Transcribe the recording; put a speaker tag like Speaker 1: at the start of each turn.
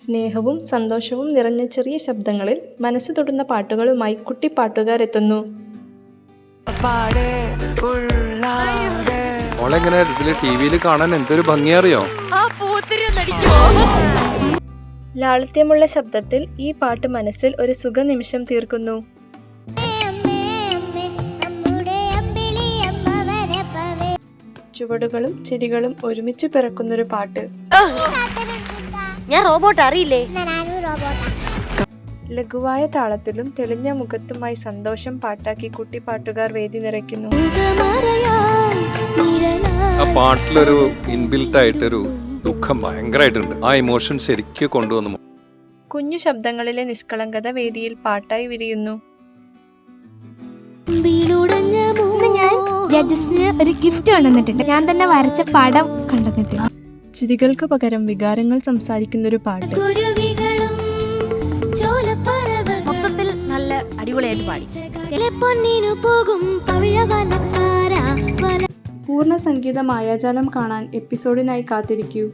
Speaker 1: സ്നേഹവും സന്തോഷവും നിറഞ്ഞ ചെറിയ ശബ്ദങ്ങളിൽ മനസ്സ് തൊടുന്ന പാട്ടുകളുമായി കുട്ടിപ്പാട്ടുകാരെത്തുന്നു.
Speaker 2: മോളെങ്ങനെ ഇതില് ടിവിയിൽ കാണാൻ എന്തൊരു ഭംഗിയറിയോ?
Speaker 1: ലാളിത്യമുള്ള ശബ്ദത്തിൽ ഈ പാട്ട് മനസ്സിൽ ഒരു സുഖനിമിഷം തീർക്കുന്നു. ചുവടുകളും ചിരികളും ഒരുമിച്ച് പിറക്കുന്നൊരു പാട്ട്.
Speaker 3: ഞാൻ റോബോട്ട് അറിയില്ലേ.
Speaker 1: ലഘുവായ താളത്തിലും തെളിഞ്ഞ മുഖത്തുമായി സന്തോഷം പാട്ടാക്കി കുട്ടിപ്പാട്ടുകാർ വേദി നിറയ്ക്കുന്നു.
Speaker 2: ആ പാട്ടിലൊരു ഇൻബിൽറ്റ് ആയിട്ടൊരു ദുഃഖം ഭയങ്കരമായിട്ടുണ്ട്. ആ ഇമോഷൻ ശരിക്കും കൊണ്ടുവന്നു.
Speaker 1: കുഞ്ഞു ശബ്ദങ്ങളിലെ നിഷ്കളങ്കത വേദിയിൽ പാട്ടായി വിരിയുന്നു.
Speaker 4: ഞാൻ ജഡ്ജസിന് ഒരു ഗിഫ്റ്റ് കൊണ്ടുവന്നിട്ടുണ്ട്. ഞാൻ തന്നെ വരച്ച പടം കൊണ്ടുവന്നിട്ടുണ്ട്.
Speaker 1: ചിരികൾക്ക് പകരം വികാരങ്ങൾ സംസാരിക്കുന്നൊരു പാട്ട്.
Speaker 3: മൊത്തത്തിൽ നല്ല അടിപൊളിയായിട്ട് പാടി.
Speaker 1: പൂർണ്ണ സംഗീത മായാജാലം കാണാൻ എപ്പിസോഡിനായി കാത്തിരിക്കൂ.